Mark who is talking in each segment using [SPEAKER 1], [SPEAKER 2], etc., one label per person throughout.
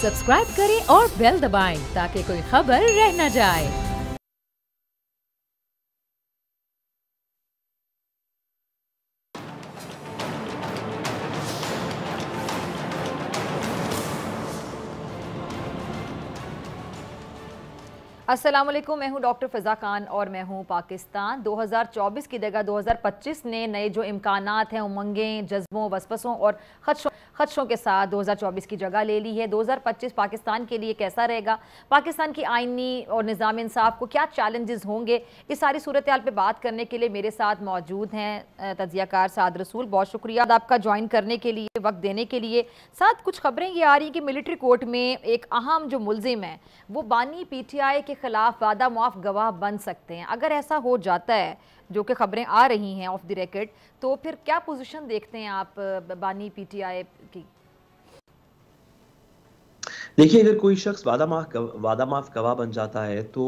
[SPEAKER 1] Subscribe करें और bell दबाएं ताकि कोई खबर रह न जाए। अस्सलाम वालेकुम, मैं हूं डॉक्टर फ़िज़ा खान और मैं हूं पाकिस्तान। 2024 की जगह 2025 ने नए जो इम्कानात हैं, उमंगें, जज्बों, वसवसों और खदशों के साथ 2024 की जगह ले ली है। 2025 पाकिस्तान के लिए कैसा रहेगा, पाकिस्तान की आइनी और निज़ाम इंसाफ को क्या चैलेंजेस होंगे, इस सारी सूरत हाल पर बात करने के लिए मेरे साथ मौजूद हैं तज्ज़ियाकार साद रसूल। बहुत शुक्रिया आपका ज्वाइन करने के लिए, वक्त देने के लिए। साथ कुछ खबरें ये आ रही हैं कि मिलिट्री कोर्ट में एक अहम जो मुलजिम है वो बानी PTI के खिलाफ वादा मुआफ गवाह बन सकते हैं। अगर ऐसा हो जाता है, जो कि खबरें आ रही हैं ऑफ द रिकॉर्ड, तो फिर क्या पोजीशन देखते हैं आप बानी PTI की?
[SPEAKER 2] देखिए, अगर कोई शख्स वादा माफ गवाह बन जाता है तो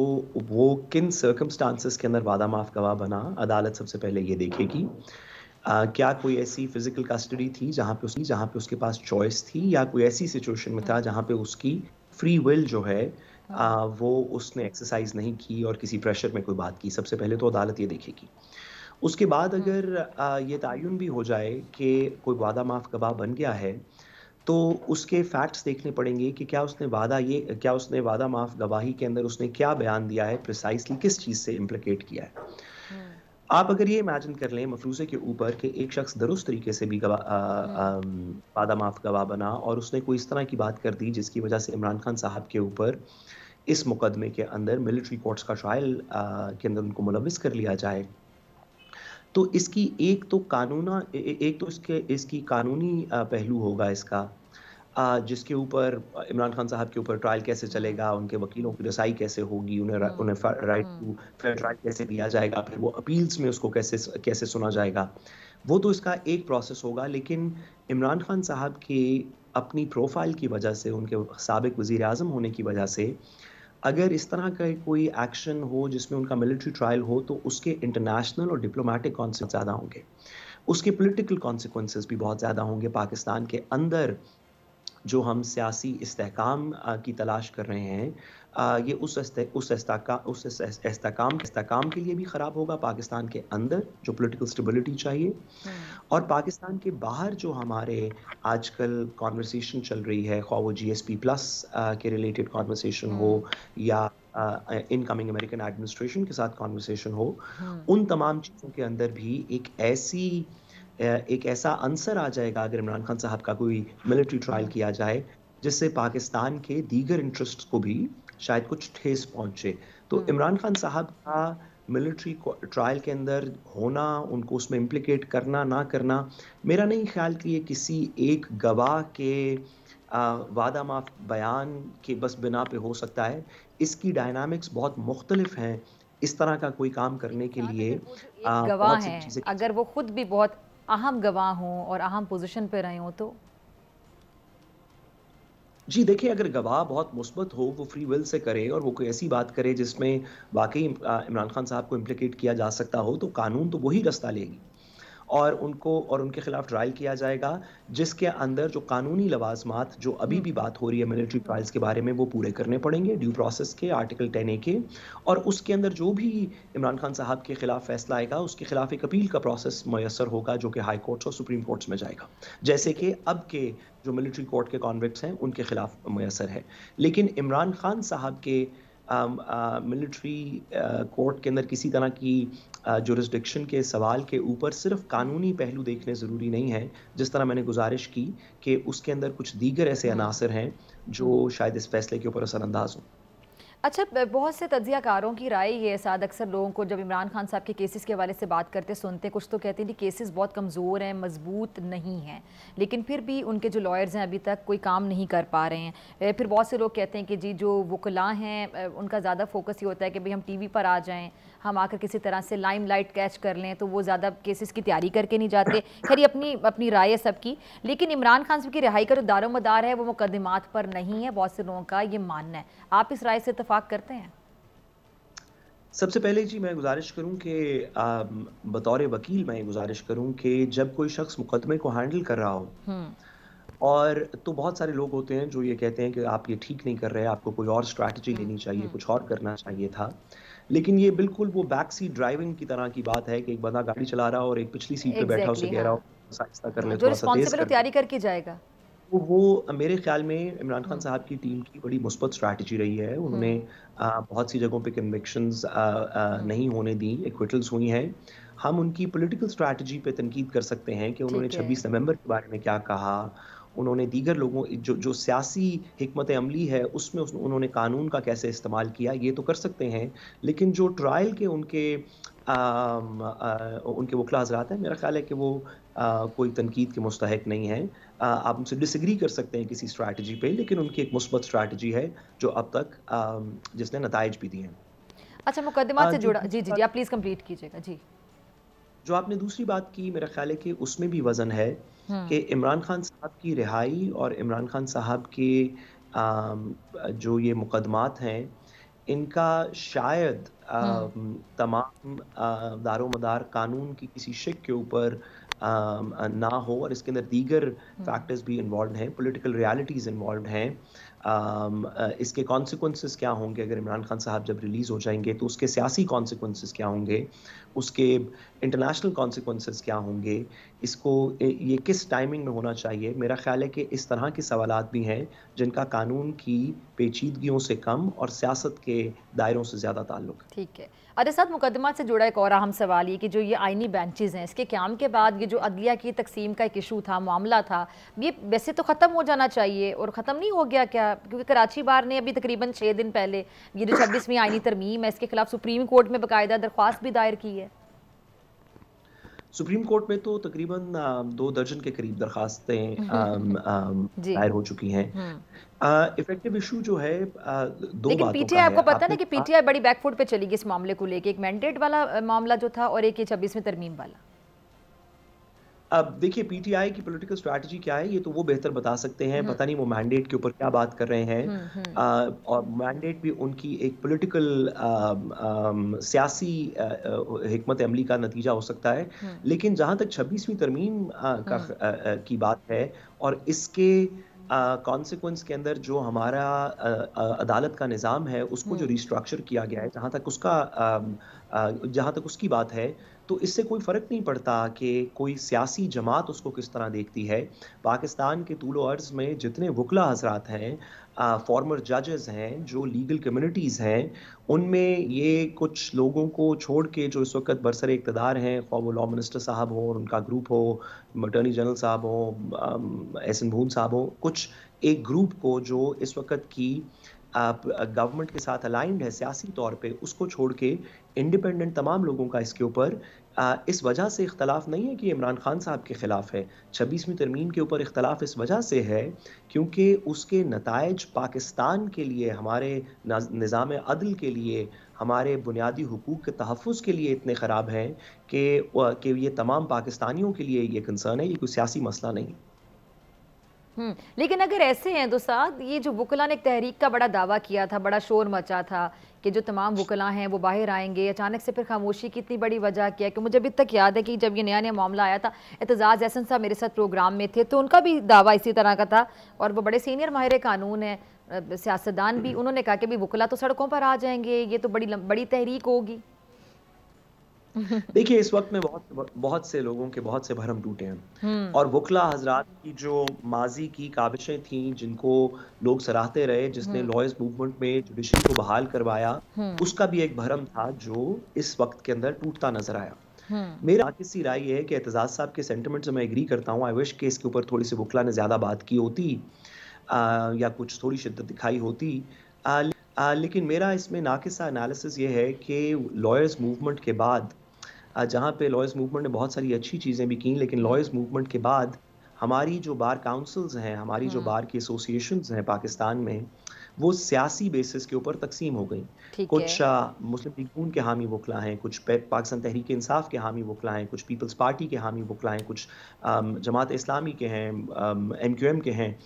[SPEAKER 2] वो किन सर्कमस्टांसेस के अंदर वादा माफ गवाह बना, अदालत सबसे पहले ये देखेगी। क्या कोई ऐसी फिजिकल कस्टडी थी जहाँ पे उसके पास चॉइस थी, या कोई ऐसी सिचुएशन में था जहाँ पे उसकी फ्री विल जो है वो उसने एक्सरसाइज नहीं की और किसी प्रेशर में कोई बात की। सबसे पहले तो अदालत ये देखेगी। उसके बाद अगर ये तयन भी हो जाए कि कोई वादा माफ गवाह बन गया है, तो उसके फैक्ट्स देखने पड़ेंगे कि क्या उसने वादा माफ गवाही के अंदर उसने क्या बयान दिया है, प्रिसाइसली किस चीज़ से इम्प्लिकेट किया है। आप अगर ये इमेजिन कर लें मफरूज़े के ऊपर कि एक शख्स दुरुस्त तरीके से भी वादा माफ गवाह बना और उसने कोई इस तरह की बात कर दी जिसकी वजह से इमरान खान साहब के ऊपर इस मुकदमे के अंदर मिलिट्री कोर्ट्स का ट्रायल के अंदर उनको मुलविस कर लिया जाए, तो इसकी एक तो इसकी कानूनी पहलू होगा इसका, जिसके ऊपर इमरान खान साहब के ऊपर ट्रायल कैसे चलेगा, उनके वकीलों की रसाई कैसे होगी, उन्हें राइट टू फेयर ट्रायल कैसे दिया जाएगा, फिर वो अपील्स में उसको कैसे सुना जाएगा। वो तो इसका एक प्रोसेस होगा। लेकिन इमरान खान साहब की अपनी प्रोफाइल की वजह से, उनके साबिक वज़ीर आज़म होने की वजह से, अगर इस तरह का कोई एक्शन हो जिसमें उनका मिलिट्री ट्रायल हो, तो उसके इंटरनेशनल और डिप्लोमेटिक कॉन्सिक्वेंसेस ज़्यादा होंगे, उसके पॉलिटिकल कॉन्सिक्वेंसेस भी बहुत ज़्यादा होंगे। पाकिस्तान के अंदर जो हम सियासी इस्तेहकाम की तलाश कर रहे हैं, ये उस इस्तेहकाम के लिए भी ख़राब होगा। पाकिस्तान के अंदर जो पॉलिटिकल स्टेबिलिटी चाहिए, और पाकिस्तान के बाहर जो हमारे आजकल कॉन्वर्सेशन चल रही है, ख्वाह वो GSP प्लस के रिलेटेड कॉन्वर्सेशन हो या इनकमिंग अमेरिकन एडमिनिस्ट्रेशन के साथ कॉन्वर्सेशन हो, उन तमाम चीज़ों के अंदर भी एक ऐसा अंसर आ जाएगा अगर इमरान खान साहब का कोई मिलिट्री ट्रायल किया जाए, जिससे पाकिस्तान के दीगर इंटरेस्ट्स को भी शायद कुछ ठेस पहुंचे। तो इमरान खान साहब का मिलिट्री ट्रायल के अंदर होना, उनको उसमें इम्प्लिकेट करना ना करना, मेरा नहीं ख्याल कि ये किसी एक गवाह के वादा माफ बयान के बस बिना पे हो सकता है। इसकी डायनामिक्स बहुत मुख्तलिफ हैं इस तरह का कोई काम करने के लिए।
[SPEAKER 1] गवाह हैं, अगर वो खुद भी बहुत अहम गवाह हों और अहम पोजीशन पे रहे हों तो?
[SPEAKER 2] जी देखिए, अगर गवाह बहुत मुस्बत हो, वो फ्री विल से करे और वो कोई ऐसी बात करे जिसमें वाकई इमरान खान साहब को इम्प्लिकेट किया जा सकता हो, तो कानून तो वही रास्ता लेगी और उनके खिलाफ ट्रायल किया जाएगा, जिसके अंदर जो कानूनी लवाजमात जो अभी भी बात हो रही है मिलिट्री ट्रायल्स के बारे में, वो पूरे करने पड़ेंगे ड्यू प्रोसेस के, आर्टिकल 10A के। और उसके अंदर जो भी इमरान खान साहब के खिलाफ फैसला आएगा, उसके खिलाफ एक अपील का प्रोसेस मैसर होगा, जो कि हाई कोर्ट्स और सुप्रीम कोर्ट्स में जाएगा, जैसे कि अब के जो मिलिट्री कोर्ट के कॉन्विक्ट्स हैं उनके खिलाफ मैसर है। लेकिन इमरान खान साहब के मिलिट्री कोर्ट के अंदर किसी तरह की जुरिस्डिक्शन के सवाल के ऊपर सिर्फ कानूनी पहलू देखने ज़रूरी नहीं है, जिस तरह मैंने गुजारिश की कि उसके अंदर कुछ दीगर ऐसे अनासर हैं जो शायद इस फैसले के ऊपर असरअंदाज हों।
[SPEAKER 1] अच्छा, बहुत से तज्ज़ियाकारों की राय ये है साद, अक्सर लोगों को जब इमरान खान साहब के केसेस के हवाले से बात करते सुनते, कुछ तो कहते हैं कि केसेस बहुत कमज़ोर हैं, मजबूत नहीं हैं, लेकिन फिर भी उनके जो लॉयर्स हैं अभी तक कोई काम नहीं कर पा रहे हैं। फिर बहुत से लोग कहते हैं कि जी जो वकला हैं उनका ज़्यादा फोकस ये होता है कि भाई हम TV पर आ जाएँ, हम आकर किसी तरह से लाइमलाइट कैच कर लें, तो वो ज़्यादा केसेस की तैयारी करके नहीं जाते। खैर ये अपनी राय है सबकी, लेकिन इमरान खान साहब की रिहाई का जो दारोमदार है वो मुकदमात पर नहीं है, बहुत से लोगों का ये मानना है। आप इस राय से इत्तेफाक करते हैं?
[SPEAKER 2] सबसे पहले जी मैं गुजारिश करूं कि बतौर वकील मैं गुजारिश करूं कि जब कोई शख्स मुकदमे को हैंडल कर रहा हो, और तो बहुत सारे लोग होते हैं जो ये कहते हैं कि आप ये ठीक नहीं कर रहे हैं, आपको कोई और स्ट्रैटेजी लेनी चाहिए, कुछ और करना चाहिए था। लेकिन ये बिल्कुल वो बैक सीट ड्राइविंग की तरह की बात है कि एक बंदा गाड़ी चला रहा हो और एक पिछली सीट पे बैठा उसे
[SPEAKER 1] एग्ज़ैक्टली
[SPEAKER 2] कह रहा
[SPEAKER 1] हाँ।
[SPEAKER 2] हो, आहिस्ता कर
[SPEAKER 1] हाँ,
[SPEAKER 2] ले,
[SPEAKER 1] जो
[SPEAKER 2] थोड़ा-सा तेज़
[SPEAKER 1] रिस्पॉन्सिबल है वो
[SPEAKER 2] कर दे।
[SPEAKER 1] तैयारी करके जाएगा।
[SPEAKER 2] तो वो मेरे ख़्याल में इमरान खान
[SPEAKER 1] हुँ,
[SPEAKER 2] साहब की टीम की बड़ी मुस्बत स्ट्रैटेजी रही है। उन्होंने
[SPEAKER 1] हुँ,
[SPEAKER 2] बहुत सी जगहों पे कन्विक्शंस
[SPEAKER 1] हुँ,
[SPEAKER 2] नहीं होने दी, एक्विटल्स हुई हैं। हम उनकी पॉलिटिकल स्ट्रैटेजी पे तनकीद कर सकते हैं कि उन्होंने
[SPEAKER 1] ठीक है।
[SPEAKER 2] 26 नवंबर के बारे में क्या कहा। उन्होंने दीगर लोगों जो जो सियासी हिकमत अमली है, उसमें उन्होंने कानून का कैसे इस्तेमाल किया, ये तो कर सकते हैं। लेकिन जो ट्रायल के उनके वकील हज़रात हैं, मेरा ख़्याल है कि वो कोई तनकीद के मुस्तहिक नहीं हैं। आप उनसे डिसएग्री कर सकते हैं किसी स्ट्रैटेजी पे, लेकिन उनकी एक मुस्बत स्ट्रैटेजी है जो अब तक जिसने नताइज भी दिए हैं।
[SPEAKER 1] अच्छा मुकद्दमात से
[SPEAKER 2] जो
[SPEAKER 1] जुड़ा जी,
[SPEAKER 2] दूसरी
[SPEAKER 1] जी, जी,
[SPEAKER 2] बात
[SPEAKER 1] आप प्लीज़ कंप्लीट कीजिएगा। जी।
[SPEAKER 2] जो आपने दूसरी बात की, मेरा ख़्याल है कि उसमें भी वज़न है कि
[SPEAKER 1] हुँ,
[SPEAKER 2] इमरान खान साहब की रिहाई और इमरान खान साहब के जो ये मुकदमात हैं, इनका शायद
[SPEAKER 1] हुँ,
[SPEAKER 2] तमाम दारोमदार कानून की किसी शिक के ऊपर ना हो और इसके अंदर दीगर
[SPEAKER 1] हुँ,
[SPEAKER 2] फैक्टर्स भी इन्वॉल्व्ड हैं, पॉलिटिकल रियलिटीज़ इन्वॉल्व्ड हैं। इसके कॉन्सिक्वेंसेस क्या होंगे अगर इमरान खान साहब जब रिलीज़ हो जाएँगे, तो उसके सियासी कॉन्सिक्वेंसेस क्या होंगे? उसके इंटरनेशनल कॉन्सिक्वेंसेस क्या होंगे? इसको ये किस टाइमिंग में होना चाहिए? मेरा ख़्याल है कि इस तरह के सवालात भी हैं, जिनका कानून की पेचीदगियों से कम और सियासत के दायरों से ज़्यादा ताल्लुक है।
[SPEAKER 1] ठीक है। अरे साथ मुकद्दमात से जुड़ा एक और अहम सवाल ये कि जो ये आईनी बेंचेज़ हैं, इसके क़याम के बाद ये जो अदलिया की तक़सीम का एक इशू था, मामला था, ये वैसे तो ख़त्म हो जाना चाहिए और ख़त्म नहीं हो गया क्या? क्योंकि कराची बार ने अभी तकरीबन 6 दिन पहले ये जो 26वीं आईनी तरमीम है, इसके खिलाफ सुप्रीम कोर्ट में बाकायदा दरख्वास्त भी दायर की है।
[SPEAKER 2] सुप्रीम कोर्ट में तो तकरीबन 2 दर्जन के करीब दरखास्तें
[SPEAKER 1] जी।
[SPEAKER 2] दायर हो चुकी हैं।
[SPEAKER 1] हुँ।
[SPEAKER 2] इफ़ेक्टिव इश्यू जो है 2
[SPEAKER 1] लेकिन
[SPEAKER 2] बातों का
[SPEAKER 1] पीटीआई
[SPEAKER 2] है।
[SPEAKER 1] आपको पता है ना
[SPEAKER 2] आपने
[SPEAKER 1] कि
[SPEAKER 2] कहा
[SPEAKER 1] पीटीआई बड़ी बैकफुट पे चली गई इस मामले को लेके, एक मैंडेट वाला मामला जो था और एक ये 26वीं तरमीम वाला।
[SPEAKER 2] अब देखिए पीटीआई की पॉलिटिकल स्ट्रैटेजी क्या है, ये तो वो बेहतर बता सकते हैं।
[SPEAKER 1] हुँ,
[SPEAKER 2] पता नहीं वो मैंडेट के ऊपर क्या बात कर रहे हैं।
[SPEAKER 1] हुँ, हुँ,
[SPEAKER 2] और मैंडेट भी उनकी एक पॉलिटिकल सियासी हिकमत अमली का नतीजा हो सकता है।
[SPEAKER 1] हुँ,
[SPEAKER 2] लेकिन जहाँ तक 26वीं तरमीम
[SPEAKER 1] हुँ,
[SPEAKER 2] की बात है और इसके कॉन्सिक्वेंस के अंदर जो हमारा अदालत का निज़ाम है, उसको जो
[SPEAKER 1] हुँ,
[SPEAKER 2] रिस्ट्रक्चर किया गया है, जहाँ तक उसकी बात है, तो इससे कोई फ़र्क नहीं पड़ता कि कोई सियासी जमात उसको किस तरह देखती है। पाकिस्तान के तूल-ओ-अर्ज़ में जितने वुकला हज़रात हैं, फ़ॉर्मर जजेस हैं, जो लीगल कम्युनिटीज़ हैं, उनमें ये कुछ लोगों को छोड़ के जो इस वक़्त बरसर-ए-इक़्तिदार हैं, ख़्वाह वो लॉ मिनिस्टर साहब हों और उनका ग्रुप हो, अटॉर्नी जनरल साहब हों, एहसन भून साहब हों, कुछ एक ग्रुप को जो इस वक़्त की गवर्नमेंट के साथ अलाइन्ड है सियासी तौर पे, उसको छोड़ के इंडिपेंडेंट तमाम लोगों का इसके ऊपर इस वजह से इख्तलाफ नहीं है कि इमरान खान साहब के खिलाफ है। 26वीं तरमीम के ऊपर इख्तलाफ इस वजह से है क्योंकि उसके नताइज पाकिस्तान के लिए, हमारे निज़ाम अदल के लिए, हमारे बुनियादी हुकूक के तहफ़्फ़ुज़ के लिए इतने ख़राब हैं कि ये तमाम पाकिस्तानियों के लिए ये कंसर्न है, ये कोई सियासी मसला नहीं है।
[SPEAKER 1] हुँ। लेकिन अगर ऐसे हैं तो साहब ये जो वुकला ने एक तहरीक का बड़ा दावा किया था, बड़ा शोर मचा था कि जो तमाम वुकला हैं वो बाहर आएँगे, अचानक से फिर खामोशी की इतनी बड़ी वजह क्या है? कि मुझे अभी तक याद है कि जब ये नया-नया मामला आया था, एतजाज़ अहसन साहब मेरे साथ प्रोग्राम में थे, तो उनका भी दावा इसी तरह का था और वो बड़े सीनियर माहिर कानून हैं, सियासतदान भी, उन्होंने कहा कि भई वुकला तो सड़कों पर आ जाएँगे, ये तो बड़ी तहरीक होगी।
[SPEAKER 2] देखिए, इस वक़्त में बहुत बहुत से लोगों के बहुत से भरम टूटे हैं
[SPEAKER 1] हुँ,
[SPEAKER 2] और वुकला हज़रात की जो माज़ी की काबिशें थीं, जिनको लोग सराहते रहे, जिसने
[SPEAKER 1] हुँ,
[SPEAKER 2] लॉयर्स मूवमेंट में जुडिशरी को बहाल करवाया,
[SPEAKER 1] हुँ,
[SPEAKER 2] उसका भी एक भरम था जो इस वक़्त के अंदर टूटता नज़र आया।
[SPEAKER 1] हुँ,
[SPEAKER 2] मेरा किसी राय ये है कि एतजाज़ साहब के सेंटिमेंट से मैं एग्री करता हूँ। आई विश कि इसके ऊपर थोड़ी-सी वुकला ने ज़्यादा बात की होती या कुछ थोड़ी शिद्दत दिखाई होती। लेकिन मेरा इसमें नाक़िसा एनालिसिस ये है कि लॉयर्स मूवमेंट के बाद जहाँ पे लॉयर्स मूवमेंट ने बहुत सारी अच्छी चीज़ें भी की, लेकिन
[SPEAKER 1] हुँ,
[SPEAKER 2] लॉयर्स मूवमेंट के बाद हमारी जो बार काउंसिल्स हैं, हमारी जो
[SPEAKER 1] हुँ,
[SPEAKER 2] बार की एसोसिएशंस हैं पाकिस्तान में, वो सियासी बेसिस के ऊपर तक़सीम हो गईं।
[SPEAKER 1] ठीक है।
[SPEAKER 2] कुछ मुस्लिम लीग नून के हामी वुकला हैं, कुछ पाकिस्तान तहरीक-ए-इंसाफ के हामी वुकला हैं, कुछ पीपल्स पार्टी के हामी वुकला हैं, कुछ जमात-ए-इस्लामी के हैं, एमक्यूएम के हैं।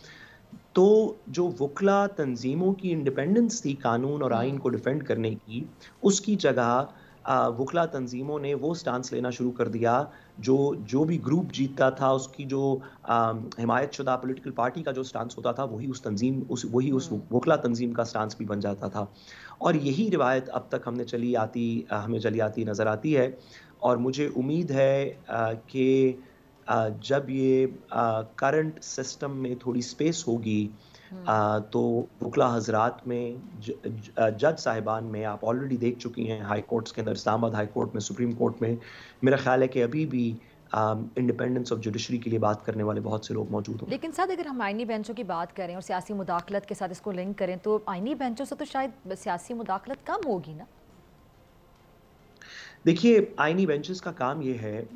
[SPEAKER 2] तो जो वुकला तंज़ीमों की इंडिपेंडेंस थी कानून और आइन
[SPEAKER 1] हुँ,
[SPEAKER 2] को डिफेंड करने की, उसकी जगह वकला तंजीमों ने वो स्टांस लेना शुरू कर दिया, जो जो भी ग्रुप जीतता था उसकी जो हिमायत शुदा पॉलिटिकल पार्टी का जो स्टांस होता था वही उस
[SPEAKER 1] हम्म।
[SPEAKER 2] वकला तंजीम का स्टांस भी बन जाता था। और यही रिवायत अब तक हमें चली आती नज़र आती है। और मुझे उम्मीद है कि जब ये करंट सिस्टम में थोड़ी स्पेस होगी,
[SPEAKER 1] हम्म।
[SPEAKER 2] तो वकला हजरात में जज साहिबान में आप ऑलरेडी देख चुकी हैं, हाई कोर्ट्स के अंदर, इस्लामाबाद हाई कोर्ट में, सुप्रीम कोर्ट में, मेरा ख्याल है कि अभी भी इंडिपेंडेंस ऑफ जुडिशरी के लिए बात करने वाले बहुत से लोग मौजूद होंगे।
[SPEAKER 1] लेकिन साथ अगर हम आइनी बेंचों की बात करें और सियासी मुदाखलत के साथ इसको लिंक करें तो आइनी बेंचों से तो शायद सियासी मुदाखलत कम होगी ना।
[SPEAKER 2] देखिए, आईनी बेंचेस का काम ये है,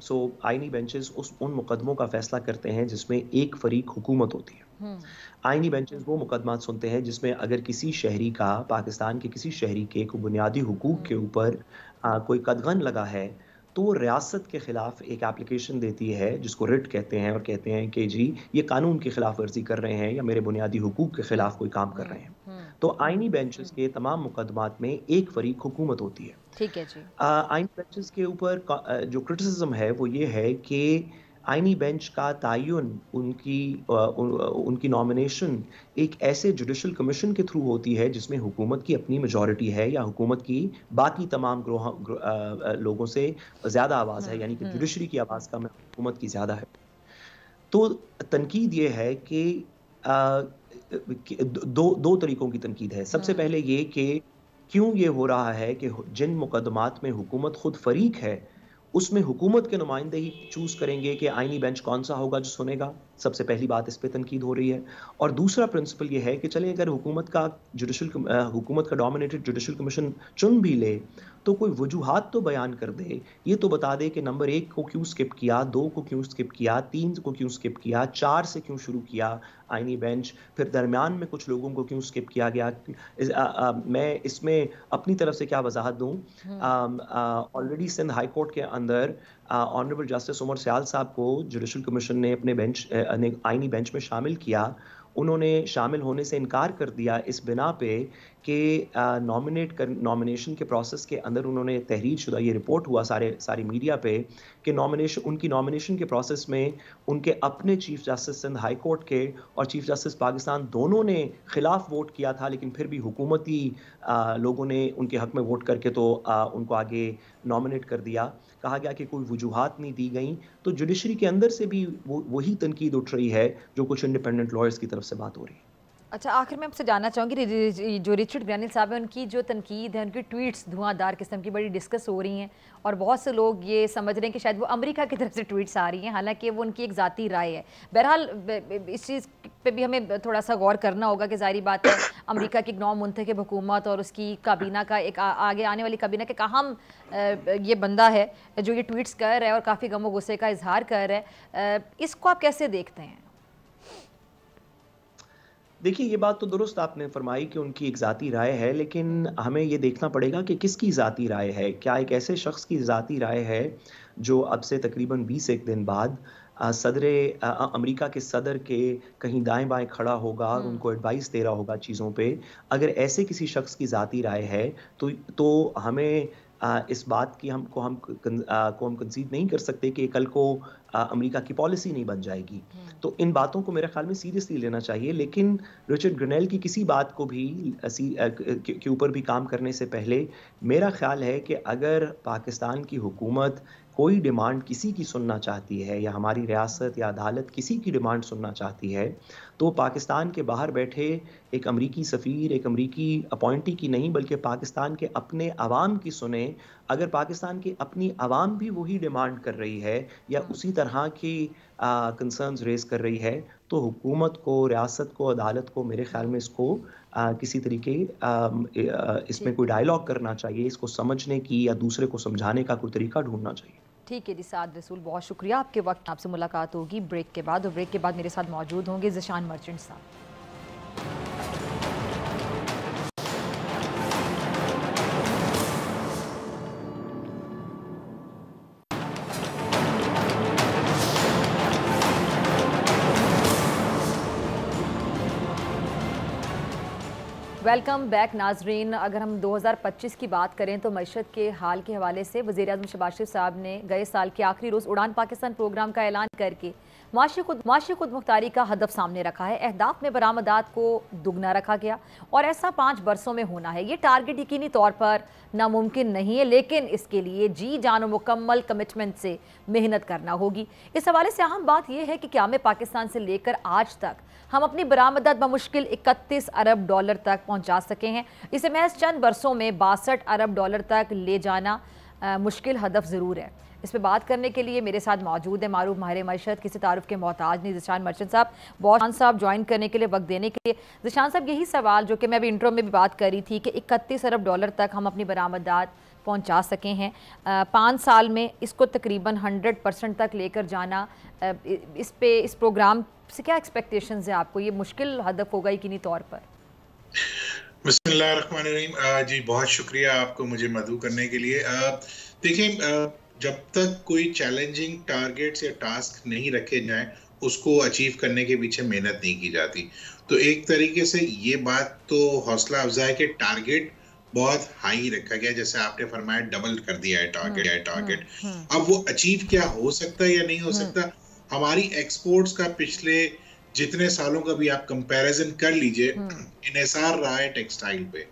[SPEAKER 2] आईनी बेंचेस उन मुकदमों का फैसला करते हैं जिसमें एक फरीक हुकूमत होती है।
[SPEAKER 1] हम्म।
[SPEAKER 2] आईनी बेंचेस वो मुकदमात सुनते हैं जिसमें अगर किसी शहरी का, पाकिस्तान के किसी शहरी के कोई बुनियादी हुकूक के
[SPEAKER 1] हम्म।
[SPEAKER 2] ऊपर कोई कदगन लगा है, तो वो रियासत के खिलाफ एक एप्लीकेशन देती है जिसको रिट कहते हैं, और कहते हैं कि जी ये कानून की खिलाफ वर्जी कर रहे हैं या मेरे बुनियादी हुकूक के
[SPEAKER 1] हम्म।
[SPEAKER 2] खिलाफ कोई काम कर
[SPEAKER 1] हम्म।
[SPEAKER 2] रहे हैं।
[SPEAKER 1] हम्म।
[SPEAKER 2] तो आईनी बेंचेस के तमाम मुकदमात में एक फरीक हुकूमत होती है।
[SPEAKER 1] ठीक है जी।
[SPEAKER 2] आईनी बेंचेस के ऊपर जो क्रिटिसिज्म है वो ये है कि आईनी बेंच का तायुन, उनकी नॉमिनेशन एक ऐसे जुडिशल कमीशन के थ्रू होती है जिसमें हुकूमत की अपनी मेजॉरिटी है या हुकूमत की बाकी तमाम लोगों से ज़्यादा आवाज़ है, यानी कि
[SPEAKER 1] हम्म।
[SPEAKER 2] जुडिशरी की आवाज़ कम है, हुकूमत की ज़्यादा है। तो तनकीद ये है अ, कि दो तरीकों की तनकीद है। सबसे
[SPEAKER 1] हम्म।
[SPEAKER 2] पहले ये कि क्यों ये हो रहा है कि जिन मुकदमात में हुकूमत खुद फरीक है, उसमें हुकूमत के नुमाइंदे ही चूज़ करेंगे कि आईनी बेंच कौन-सा होगा जो सुनेगा। सबसे पहली बात इस पे तनकीद हो रही है। और दूसरा प्रिंसिपल ये है कि चलिए अगर हुकूमत का डोमिनेटेड जुडिशल कमीशन चुन भी ले, तो कोई वजूहात तो बयान कर दे। ये तो बता दे कि नंबर 1 को क्यों स्किप किया, 2 को क्यों स्किप किया, 3 को क्यों स्किप किया, 4 से क्यों शुरू किया आईनी बेंच, फिर दरमियान में कुछ लोगों को क्यों स्किप किया गया। मैं इसमें अपनी तरफ से क्या वजाहत दूँ,
[SPEAKER 1] हम्म।
[SPEAKER 2] ऑलरेडी सिंध हाई कोर्ट के अंदर ऑनरेबल जस्टिस उमर सयाल साहब को जुडिशल कमीशन ने अपने आईनी बेंच में शामिल किया। उन्होंने शामिल होने से इनकार कर दिया इस बिना पे कि नॉमिनेशन के प्रोसेस के अंदर उन्होंने तहरीर शुदा, ये रिपोर्ट हुआ सारी मीडिया पे, कि उनकी नॉमिनेशन के प्रोसेस में उनके अपने chief justice Sindh high court के और चीफ जस्टिस पाकिस्तान दोनों ने खिलाफ वोट किया था, लेकिन फिर भी हुकूमती लोगों ने उनके हक में वोट करके तो उनको आगे नॉमिनेट कर दिया। कहा गया कि कोई वजूहात नहीं दी गई। तो जुडिशरी के अंदर से भी वही तनकीद उठ रही है जो कुछ इंडिपेंडेंट लॉयर्स की तरफ से बात हो रही है।
[SPEAKER 1] अच्छा, आखिर में आपसे जानना चाहूँगी, जो रिचर्ड ग्रैनिल साहब हैं उनकी जो तनकीद है, उनकी ट्वीट्स धुआंधार किस्म की बड़ी डिस्कस हो रही हैं और बहुत से लोग ये समझ रहे हैं कि शायद वो अमेरिका की तरफ से ट्वीट्स आ रही हैं, हालांकि वो उनकी एक ज़ाती राय है। बहरहाल इस चीज़ पे भी हमें थोड़ा सा गौर करना होगा कि ज़ाहिर बात है अमेरिका की नौ मुंतखब हुकूमत और उसकी काबीना का एक आगे आने वाली काबीना के अहम ये बंदा है जो ये ट्वीट्स कर रहा है और काफ़ी गम व गुस्से का इजहार कर रहा है। इसको आप कैसे देखते हैं?
[SPEAKER 2] देखिए, ये बात तो दुरुस्त आपने फरमाई कि उनकी एक ज़ाती राय है, लेकिन हमें ये देखना पड़ेगा कि किसकी ज़ाती राय है। क्या एक ऐसे शख्स की ज़ाती राय है जो अब से तकरीबन 20 एक दिन बाद अमेरिका के सदर के कहीं दाएँ-बाएँ खड़ा होगा और उनको एडवाइस दे रहा होगा चीज़ों पे। अगर ऐसे किसी शख्स की ज़ाती राय है, तो हमें इस बात की को हम कंसीड नहीं कर सकते कि कल को अमेरिका की पॉलिसी नहीं बन जाएगी। तो इन बातों को मेरे ख्याल में सीरियसली लेना चाहिए। लेकिन रिचर्ड ग्रेनेल की किसी बात को भी के ऊपर भी काम करने से पहले मेरा ख्याल है कि अगर पाकिस्तान की हुकूमत कोई डिमांड किसी की सुनना चाहती है, या हमारी रियासत या अदालत किसी की डिमांड सुनना चाहती है, तो पाकिस्तान के बाहर बैठे एक अमरीकी सफ़ीर, एक अमरीकी अपॉइंटी की नहीं, बल्कि पाकिस्तान के अपने अवाम की सुने। अगर पाकिस्तान की अपनी अवाम भी वही डिमांड कर रही है या उसी तरह की कंसर्न्स रेज़ कर रही है, तो हुकूमत को, रियासत को, अदालत को मेरे ख़्याल में इसको किसी तरीके इसमें कोई डायलॉग करना चाहिए, इसको समझने की या दूसरे को समझाने का कोई तरीका ढूँढना चाहिए।
[SPEAKER 1] ठीक है जी, साद रसूल, बहुत शुक्रिया आपके वक्त। आपसे मुलाकात होगी ब्रेक के बाद, और ब्रेक के बाद मेरे साथ मौजूद होंगे ज़िशान मर्चेंट साहब। वेलकम बैक नाजरीन। अगर हम 2025 की बात करें तो मईशत के हाल के हवाले से वज़ीर-ए-आज़म शहबाज शरीफ साहब ने गए साल के आखिरी रोज़ उड़ान पाकिस्तान प्रोग्राम का ऐलान करके माशी खुद मुख्तारी का हदफ सामने रखा है। अहदाफ में बरामदात को दुगना रखा गया और ऐसा 5 बरसों में होना है। ये टारगेट यकीनी तौर पर नामुमकिन नहीं है, लेकिन इसके लिए जी जान और मुकम्मल कमिटमेंट से मेहनत करना होगी। इस हवाले से अहम बात यह है कि क़याम पाकिस्तान से लेकर आज तक हम अपनी बरामदात बमुश्किल 31 अरब डॉलर तक पहुंचा सके हैं। इसे महज चंद बरसों में 62 अरब डॉलर तक ले जाना मुश्किल हदफ ज़रूर है। इस पर बात करने के लिए मेरे साथ मौजूद है मारूफ माहिर मईशत, किसी तारुफ के मोहताज नहीं, ज़ीशान मर्चेंट साहब। बहुत साहब ज्वाइन करने के लिए, वक्त देने के लिए। ज़ीशान साहब, यही सवाल जो कि मैं अभी इंट्रो में भी बात कर रही थी कि 31 अरब डॉलर तक हम अपनी बरामदात पहुंचा सके हैं 5 साल में, इसको तकरीबन 100% तक लेकर जाना, इस प्रोग्राम से क्या एक्सपेक्टेशंस है आपको? ये मुश्किल हदफ होगा यकीनी तौर पर।
[SPEAKER 3] बिस्मिल्लाहिर्रहमानिर्रहीम। जी बहुत शुक्रिया आपको मुझे मदऊ करने के लिए। देखिए, जब तक कोई चैलेंजिंग टारगेट्स या टास्क नहीं रखे जाएं, उसको अचीव करने के पीछे मेहनत नहीं की जाती। तो एक तरीके से ये बात तो हौसला अफजा है कि टारगेट बहुत हाई रखा गया, जैसे आपने फरमाया डबल कर दिया है टारगेट। अब वो अचीव क्या हो सकता है या नहीं हो सकता, हमारी एक्सपोर्ट्स का पिछले जितने सालों का भी आप कंपैरिजन कर लीजिए, इन्हिसार रहा है टेक्सटाइल पे।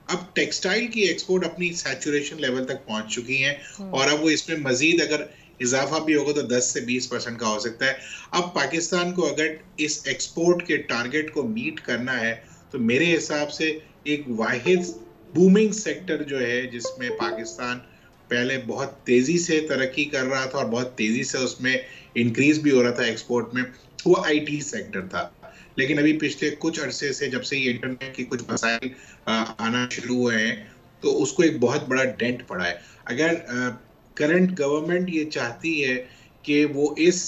[SPEAKER 3] अब टेक्सटाइल की एक्सपोर्ट अपनी सैचुरेशन लेवल तक पहुंच चुकी है और अब वो इसमें मजीद अगर इजाफा भी होगा तो 10 से 20% का हो सकता है। अब पाकिस्तान को अगर इस एक्सपोर्ट के टारगेट को मीट करना है तो मेरे हिसाब से एक वाहिद बूमिंग सेक्टर जो है, जिसमें पाकिस्तान पहले बहुत तेजी से तरक्की कर रहा था और बहुत तेजी से उसमें इंक्रीज भी हो रहा था एक्सपोर्ट में, वो आईटी सेक्टर था। लेकिन अभी पिछले कुछ अरसे से, जब से ये इंटरनेट की कुछ मसाइल आना शुरू हुए हैं, तो उसको एक बहुत बड़ा डेंट पड़ा है। अगर करंट गवर्नमेंट ये चाहती है कि वो इस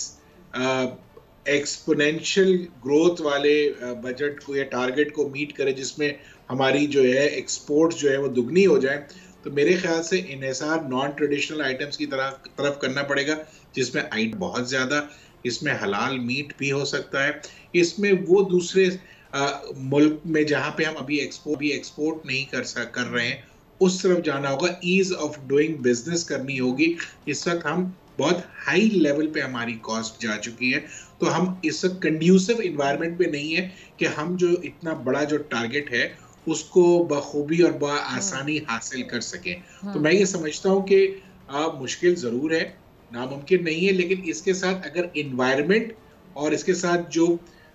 [SPEAKER 3] एक्सपोनेंशियल ग्रोथ वाले बजट को या टारगेट को मीट करे, जिसमें हमारी जो है एक्सपोर्ट जो है वो दुगनी हो जाए, तो मेरे ख्याल से इन्हिसार नॉन ट्रेडिशनल आइटम्स की तरफ करना पड़ेगा, जिसमें आइट बहुत ज़्यादा, इसमें हलाल मीट भी हो सकता है, इसमें वो दूसरे मुल्क में जहाँ पे हम अभी एक्सपोर्ट नहीं कर रहे हैं, उस तरफ जाना होगा। ईज ऑफ डूइंग बिजनेस करनी होगी। इस वक्त हम बहुत हाई लेवल पे हमारी कॉस्ट जा चुकी है, तो हम इस वक्त कंड्यूसिव इन्वायरमेंट पे नहीं है कि हम जो इतना बड़ा जो टारगेट है उसको बखूबी और आसानी हासिल कर सकें। तो मैं ये समझता हूँ कि मुश्किल ज़रूर है, नामुमकिन नहीं है, लेकिन इसके साथ अगर इन्वायरमेंट और इसके साथ जो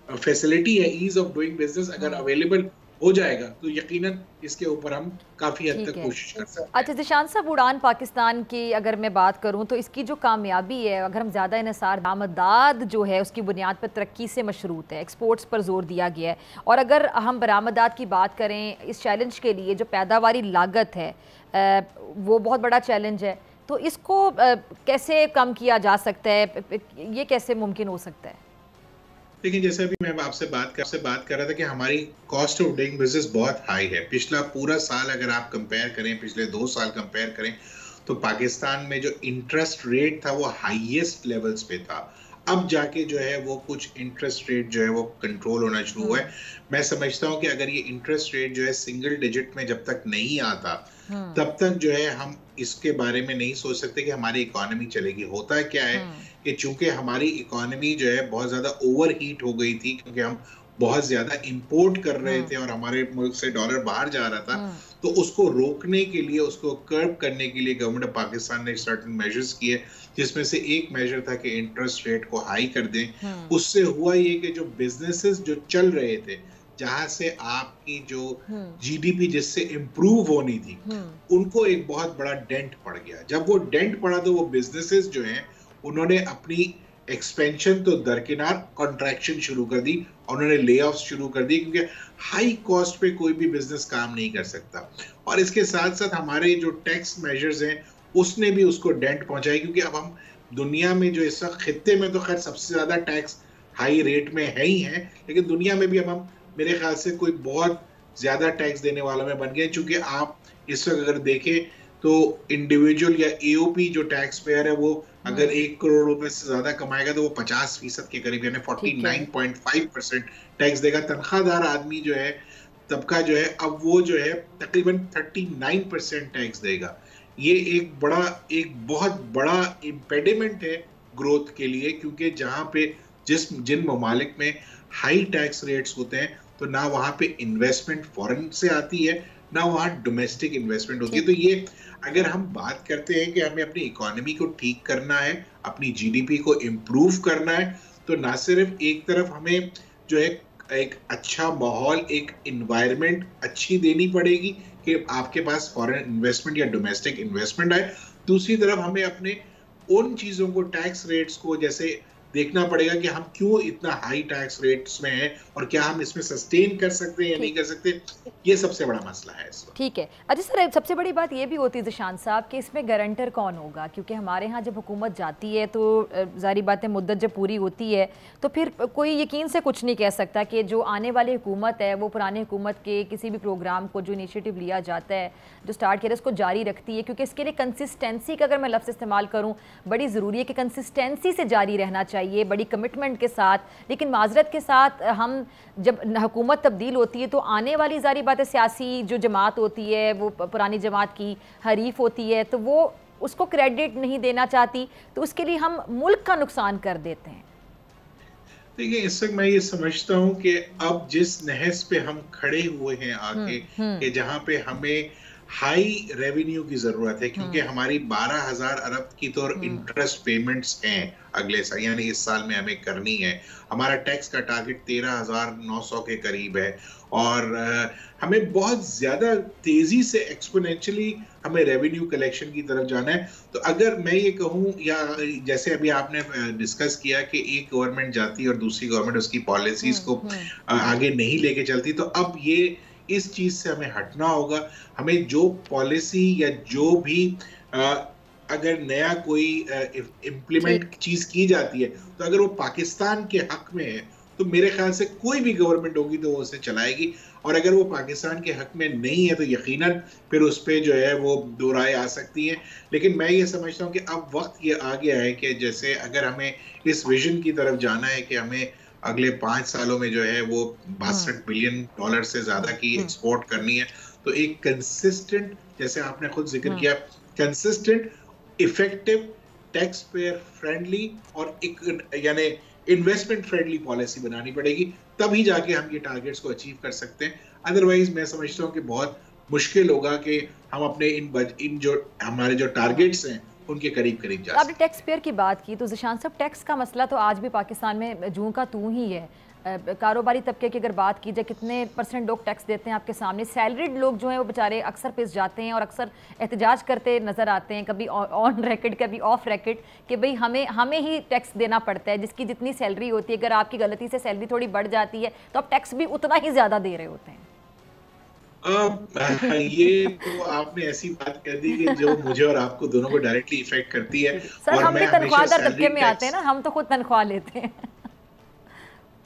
[SPEAKER 3] फैसिलिटी है, ईज ऑफ डूइंग बिजनेस अगर अवेलेबल हो जाएगा, तो यकीनन इसके ऊपर हम काफ़ी हद तक कोशिश कर सकते हैं।
[SPEAKER 1] अच्छा ज़ीशान साहब, उड़ान पाकिस्तान की अगर मैं बात करूं तो इसकी जो कामयाबी है, अगर हम ज़्यादा इन्हिसार बरामदात जो है उसकी बुनियाद पर तरक्की से मशरूत है, एक्सपोर्ट्स पर जोर दिया गया है, और अगर हम बरामदात की बात करें, इस चैलेंज के लिए जो पैदावारी लागत है वो बहुत बड़ा चैलेंज है, तो इसको कैसे कम किया जा सकता है, ये कैसे मुमकिन हो सकता है?
[SPEAKER 3] देखिए, जैसे अभी मैं आपसे बात कर रहा था कि हमारी कॉस्ट ऑफ डूइंग बिजनेस बहुत हाई है। पिछला पूरा साल अगर आप कंपेयर करें, पिछले 2 साल कंपेयर करें, तो पाकिस्तान में जो इंटरेस्ट रेट था वो हाईएस्ट लेवल्स पे था। अब जाके जो है वो कुछ इंटरेस्ट रेट जो है वो कंट्रोल होना शुरू हुआ है। मैं समझता हूँ कि अगर ये इंटरेस्ट रेट जो है सिंगल डिजिट में जब तक नहीं आता, तब तक जो है हम इसके बारे में नहीं सोच सकते कि हमारी इकोनॉमी चलेगी। होता क्या है कि चूंकि हमारी इकोनॉमी जो है बहुत ज्यादा ओवर हीट हो गई थी, क्योंकि हम बहुत ज्यादा इंपोर्ट कर रहे थे और हमारे मुल्क से डॉलर बाहर जा रहा था, तो उसको रोकने के लिए, उसको कर्ब करने के लिए गवर्नमेंट ऑफ पाकिस्तान ने सर्टेन मेजर्स किए, जिसमें से एक मेजर था कि इंटरेस्ट रेट को हाई कर दें। उससे हुआ ये कि जो बिजनेसेस जो चल रहे थे, जहां से आपकी जो जीडीपी जिससे इम्प्रूव होनी थी, उनको एक बहुत बड़ा डेंट पड़ गया। जब वो डेंट पड़ा तो वो बिजनेसेस जो हैं उन्होंने अपनी एक्सपेंशन तो दरकिनार, कॉन्ट्रैक्शन शुरू कर दी, उन्होंने ले ऑफ शुरू कर दी, क्योंकि हाई कॉस्ट पे कोई भी बिजनेस काम नहीं कर सकता। और इसके साथ साथ हमारे जो टैक्स मेजर्स हैं उसने भी उसको डेंट पहुंचाई, क्योंकि अब हम दुनिया में जो इस वक्त खित्ते में तो खैर सबसे ज्यादा टैक्स हाई रेट में है ही है, लेकिन दुनिया में भी अब हम मेरे ख्याल से कोई बहुत ज्यादा टैक्स देने वाला में बन गए। चूंकि आप इस वक्त अगर देखें तो इंडिविजुअल या एओपी जो टैक्स पेयर है वो अगर 1 करोड़ रुपए से ज्यादा कमाएगा तो वो 50% के करीब, यानी 49.5% टैक्स देगा। तनख्वाहदार आदमी जो है तबका जो है अब वो जो है तकरीबन 39% टैक्स देगा। ये एक बहुत बड़ा इम्पेडिमेंट है ग्रोथ के लिए, क्योंकि जहां पे जिन ममालिक में हाई टैक्स रेट्स होते हैं तो ना वहां पे इन्वेस्टमेंट फॉरेन से आती है, ना वहां डोमेस्टिक इन्वेस्टमेंट होती है। तो ये अगर हम बात करते हैं कि हमें अपनी इकोनॉमी को ठीक करना है, अपनी जीडीपी को इम्प्रूव करना है, तो ना सिर्फ एक तरफ हमें जो है एक अच्छा माहौल, एक इन्वायरमेंट अच्छी देनी पड़ेगी कि आपके पास फॉरेन इन्वेस्टमेंट या डोमेस्टिक इन्वेस्टमेंट आए, दूसरी तरफ हमें अपने उन चीजों को, टैक्स रेट्स को जैसे देखना पड़ेगा कि हम क्यों इतना हाई टैक्स रेट्स में हैं और क्या हम इसमें सस्टेन कर सकते हैं या नहीं कर सकते। ये सबसे बड़ा मसला है इस वक्त।
[SPEAKER 1] ठीक है। अच्छा सर, सबसे बड़ी बात ये भी होती है ज़िशान साहब कि इसमें गारंटर कौन होगा, क्योंकि हमारे यहाँ जब हुकूमत जाती है तो ज़ाहिर बात है मुद्दत जब पूरी होती है तो फिर कोई यकीन से कुछ नहीं कह सकता कि जो आने वाली हुकूमत है वो पुरानी हुकूमत के किसी भी प्रोग्राम को, जो इनिशिएटिव लिया जाता है, जो स्टार्ट किया, उसको जारी रखती है। क्योंकि इसके लिए कंसिस्टेंसी का अगर मैं लफ्ज़ इस्तेमाल करूँ, बड़ी ज़रूरी है कि कंसिस्टेंसी से जारी रहना चाहिए, बड़ी कमिटमेंट के साथ। लेकिन माजरत के साथ हम जब हुकूमत तब्दील होती है तो आने वाली ज़ाहिर बात है सियासी जो जमात होती है वो पुरानी जमात की हरीफ होती है, तो वो उसको क्रेडिट नहीं देना चाहती, तो उसके लिए हम मुल्क का नुकसान कर देते हैं।
[SPEAKER 3] देखिए, इस वक्त मैं ये समझता हूँ कि अब जिस नहज पे हम खड़े हुए हैं आके, कि जहाँ पे हमें हाई रेवेन्यू की जरूरत है, क्योंकि हमारी 12,000 अरब की तो इंटरेस्ट पेमेंट्स हैं अगले साल, यानी इस साल में हमें करनी है। हमारा टैक्स का टारगेट 13,900 के करीब है और हमें बहुत ज्यादा तेजी से एक्सपोनेंशियली हमें रेवेन्यू कलेक्शन की तरफ जाना है। तो अगर मैं ये कहूँ, या जैसे अभी आपने डिस्कस किया कि एक गवर्नमेंट जाती है और दूसरी गवर्नमेंट उसकी पॉलिसीज को आगे नहीं लेके चलती, तो अब ये इस चीज से हमें हटना होगा। हमें जो पॉलिसी या जो भी अगर नया कोई इम्प्लीमेंट चीज की जाती है, तो अगर वो पाकिस्तान के हक में है तो मेरे ख्याल से कोई भी गवर्नमेंट होगी तो वो उसे चलाएगी, और अगर वो पाकिस्तान के हक में नहीं है तो यकीनन फिर उस पर जो है वो दो राय आ सकती है। लेकिन मैं ये समझता हूँ कि अब वक्त ये आ गया है कि जैसे अगर हमें इस विजन की तरफ जाना है कि हमें अगले 5 सालों में जो है वो $62 बिलियन से ज्यादा की एक्सपोर्ट करनी है, तो एक कंसिस्टेंट, जैसे आपने खुद जिक्र किया, consistent, effective, tax payer friendly और एक यानी इन्वेस्टमेंट फ्रेंडली पॉलिसी बनानी पड़ेगी, तभी जाके हम ये टारगेट्स को अचीव कर सकते हैं। अदरवाइज मैं समझता हूँ कि बहुत मुश्किल होगा कि हम अपने इन जो हमारे जो टारगेट्स हैं उनके करीब करीब जा।
[SPEAKER 1] आपने टैक्स पेयर की बात की, तो ज़िशान साहब, टैक्स का मसला तो आज भी पाकिस्तान में जूं का तू ही है। कारोबारी तबके की अगर बात की जाए, कितने % लोग टैक्स देते हैं आपके सामने। सैलरीड लोग जो हैं वो बेचारे अक्सर पिस जाते हैं और अक्सर एहतजाज करते नज़र आते हैं, कभी ऑन रैकेट कभी ऑफ रैकेट, कि भाई हमें ही टैक्स देना पड़ता है, जिसकी जितनी सैलरी होती है। अगर आपकी गलती से सैलरी थोड़ी बढ़ जाती है तो आप टैक्स भी उतना ही ज़्यादा दे रहे होते हैं।
[SPEAKER 3] ये तो आपने ऐसी बात कर दी कि जो मुझे और आपको दोनों को डायरेक्टली इफेक्ट करती है।
[SPEAKER 1] सर,
[SPEAKER 3] और
[SPEAKER 1] हम भी तनख्वाहदार तबके में आते हैं ना, हम तो खुद तनख्वाह लेते हैं।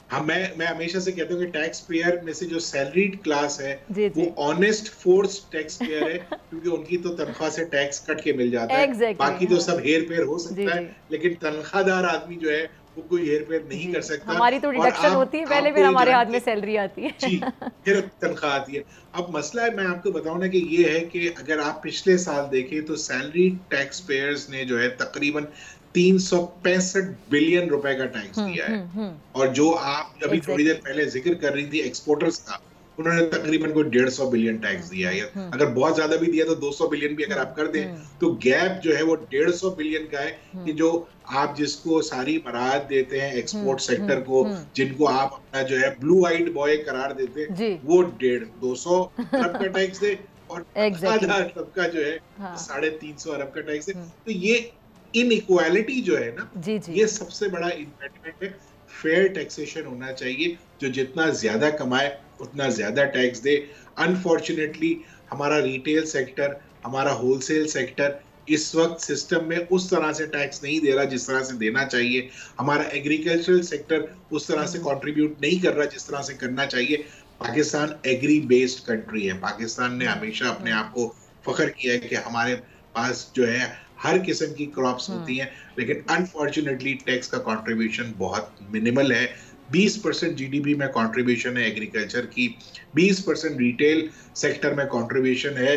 [SPEAKER 3] हाँ, मैं हमेशा से कहता हूँ कि टैक्स पेयर में से जो सैलरीड क्लास है वो ऑनेस्ट फोर्स टैक्स पेयर है, क्योंकि उनकी तो तनख्वाह से टैक्स कट के मिल जाता है। बाकी तो सब हेर फेर हो सकता है, लेकिन तनख्वाहदार आदमी जो है वो कोई हेर फेर नहीं कर सकता।
[SPEAKER 1] हमारी तो डिडक्शन होती है पहले, फिर हमारे हाथ में सैलरी आती है
[SPEAKER 3] जी, फिर तनख्वाह आती है। अब मसला है, मैं आपको बताऊं ना, कि ये है कि अगर आप पिछले साल देखें तो सैलरी टैक्स पेयर्स ने जो है तकरीबन 365 बिलियन रुपए का टैक्स दिया है। और जो आप अभी थोड़ी देर पहले जिक्र कर रही थी एक्सपोर्टर्स का, उन्होंने तकरीबन कोई 150 बिलियन टैक्स दिया है। अगर बहुत ज्यादा भी दिया तो 200 बिलियन भी अगर आप कर दें तो गैप जो है वो 150 बिलियन का है, कि जो आप जिसको सारी बरात देते हैं एक्सपोर्ट सेक्टर को, जिनको आप अपना जो है ब्लू आइड बॉय करार देते हैं, वो 200 अरब का टैक्स दे, और आधा अरब का जो है 350 अरब का टैक्स दे। तो ये इनइक्वालिटी जो है ना, ये सबसे बड़ा इम्पेडिमेंट है। फेयर टैक्सेशन होना चाहिए, जो जितना ज्यादा कमाए उतना ज्यादा टैक्स दे। अनफॉर्चुनेटली हमारा रिटेल सेक्टर, हमारा होलसेल सेक्टर इस वक्त सिस्टम में उस तरह से टैक्स नहीं दे रहा जिस तरह से देना चाहिए। हमारा एग्रीकल्चरल सेक्टर उस तरह से कंट्रीब्यूट नहीं कर रहा जिस तरह से करना चाहिए। पाकिस्तान एग्री बेस्ड कंट्री है। पाकिस्तान ने हमेशा अपने आप को फख्र किया है कि हमारे पास जो है हर किस्म की क्रॉप्स होती हैं, लेकिन अनफॉर्चुनेटली टैक्स का कंट्रीब्यूशन बहुत मिनिमल है। 20% जीडीपी में कंट्रीब्यूशन है एग्रीकल्चर की, 20% रिटेल सेक्टर में कंट्रीब्यूशन है,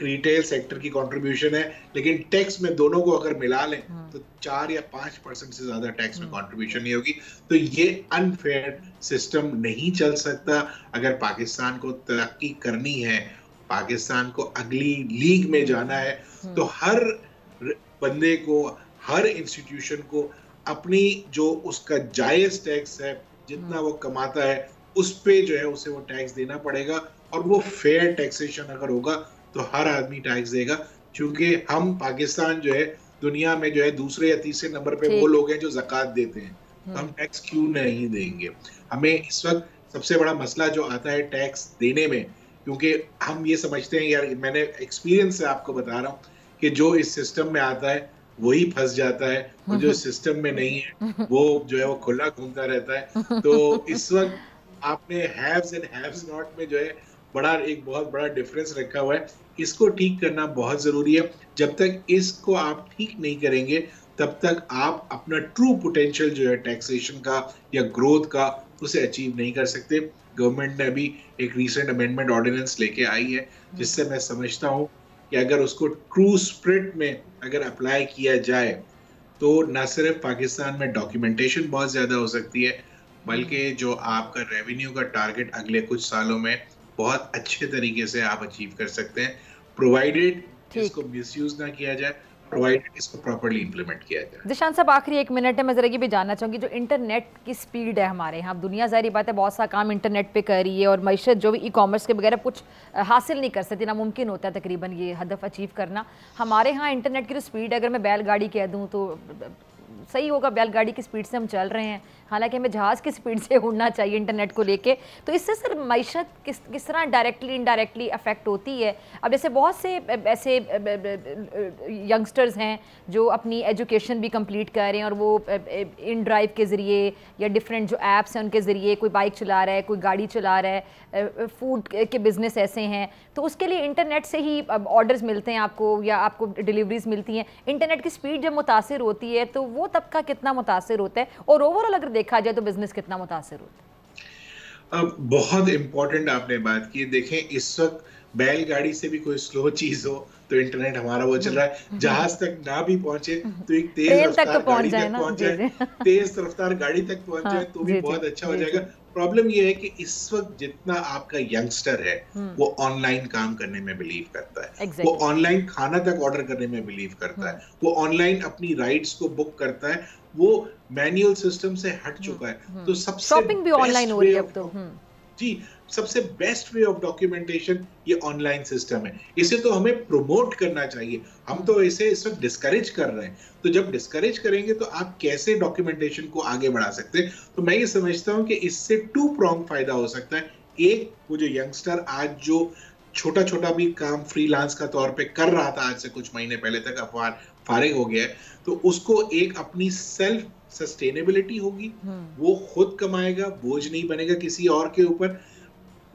[SPEAKER 3] रिटेल सेक्टर की कंट्रीब्यूशन है, लेकिन टैक्स में दोनों को अगर मिला लें तो 4 या 5% से ज्यादा टैक्स में कंट्रीब्यूशन नहीं होगी। तो ये अनफेयर सिस्टम नहीं चल सकता। अगर पाकिस्तान को तरक्की करनी है, पाकिस्तान को अगली लीग में जाना है, तो हर बंदे को, हर इंस्टीट्यूशन को अपनी जो उसका जायज टैक्स है, जितना वो कमाता है उस पे जो है उसे वो टैक्स देना पड़ेगा। और वो फेयर टैक्सेशन अगर होगा तो हर आदमी टैक्स देगा, क्योंकि हम पाकिस्तान जो है दुनिया में जो है दूसरे या तीसरे नंबर पे वो लोग हैं जो ज़कात देते हैं, तो हम टैक्स क्यों नहीं देंगे। हमें इस वक्त सबसे बड़ा मसला जो आता है टैक्स देने में, क्योंकि हम ये समझते हैं यार, मैंने एक्सपीरियंस से आपको बता रहा हूँ कि जो इस सिस्टम में आता है वही फंस जाता है, और जो सिस्टम में नहीं है वो जो है वो खुला घूमता रहता है। तो इस वक्त आपने हैव्स एंड हैव्स नॉट में जो है एक बहुत बड़ा डिफरेंस रखा हुआ है। इसको ठीक करना बहुत जरूरी है। जब तक इसको आप ठीक नहीं करेंगे तब तक आप अपना ट्रू पोटेंशियल जो है टैक्सेशन का या ग्रोथ का, उसे अचीव नहीं कर सकते। गवर्नमेंट ने अभी एक रीसेंट अमेंडमेंट ऑर्डिनेंस लेके आई है, जिससे मैं समझता हूँ कि अगर उसको ट्रू स्पिरिट में अगर अप्लाई किया जाए तो न सिर्फ पाकिस्तान में डॉक्यूमेंटेशन बहुत ज्यादा हो सकती है, बल्कि जो आपका रेवेन्यू का टारगेट अगले कुछ सालों में बहुत अच्छे तरीके से आप अचीव कर सकते हैं, प्रोवाइडेड इसको मिसयूज ना किया जाए, प्रोवाइडेड इसको प्रॉपर्ली इंप्लीमेंट किया जाए।
[SPEAKER 1] जिशान साहब, आखिरी 1 मिनट है, मैं जरा ये भी जानना चाहूँगी, जो इंटरनेट की स्पीड है हमारे यहाँ, दुनिया ज़ाहिर बात है बहुत सा काम इंटरनेट पे कर रही है, और मईशत जो भी ई कॉमर्स के बगैर कुछ हासिल नहीं कर सकती, नामुमकिन होता है तकरीबन ये हदफ अचीव करना। हमारे यहाँ इंटरनेट की जो स्पीड है, अगर मैं बैलगाड़ी कह दूँ तो सही होगा, बैलगाड़ी की स्पीड से हम चल रहे हैं, हालांकि हमें जहाज़ की स्पीड से उड़ना चाहिए इंटरनेट को लेके। तो इससे सर मईशत किस तरह डायरेक्टली इनडायरेक्टली अफेक्ट होती है? अब जैसे बहुत से ऐसे यंगस्टर्स हैं जो अपनी एजुकेशन भी कंप्लीट कर रहे हैं, और वो इन ड्राइव के ज़रिए या डिफरेंट जो ऐप्स हैं उनके ज़रिए, कोई बाइक चला रहा है, कोई गाड़ी चला रहा है, फूड के बिज़नेस ऐसे हैं, तो उसके लिए इंटरनेट से ही ऑर्डर्स मिलते हैं आपको, या आपको डिलीवरीज मिलती हैं। इंटरनेट की स्पीड जब मुतासिर होती है तो वो तबका कितना मुतासिर होता है, और ओवरऑल अगर देखा जाए तो बिजनेस कितना मुतासिर होता है?
[SPEAKER 3] बहुत इंपॉर्टेंट आपने बात की। देखें, इस वक्त बैलगाड़ी से भी कोई स्लो चीज हो तो इंटरनेट हमारा वो चल रहा है, जहाज तक ना भी पहुंचे तो एक तेज रफ्तार गाड़ी तक पहुंच जाए, तेज रफ्तार गाड़ी तक पहुंच जाए तो भी बहुत अच्छा हो जाएगा। प्रॉब्लम ये है कि इस वक्त जितना आपका यंगस्टर है वो ऑनलाइन काम करने में बिलीव करता है, वो ऑनलाइन खाना तक ऑर्डर करने में बिलीव करता है, वो ऑनलाइन अपनी राइड्स को बुक करता है, वो मैनुअल सिस्टम से हट चुका है। तो सबसे
[SPEAKER 1] शॉपिंग भी ऑनलाइन हो रही है अब तो।
[SPEAKER 3] जी, सबसे बेस्ट वे ऑफ डॉक्यूमेंटेशन ये ऑनलाइन सिस्टम है। इसे तो हमें प्रमोट करना चाहिए, हम तो इसे इस वक्त डिस्करेज कर रहे हैं। तो जब डिस्करेज करेंगे तो आप कैसे डॉक्यूमेंटेशन को आगे बढ़ा सकते हैं? तो मैं ये समझता हूं कि इससे 2 prong फायदा हो सकता है। एक, वो जो यंगस्टर आज जो छोटा छोटा भी काम फ्रीलांस का तौर पे कर रहा था, आज से कुछ महीने पहले तक फारिग हो गया है, तो उसको एक अपनी सेल्फ सस्टेनेबिलिटी होगी, वो खुद कमाएगा, बोझ नहीं बनेगा किसी और के ऊपर,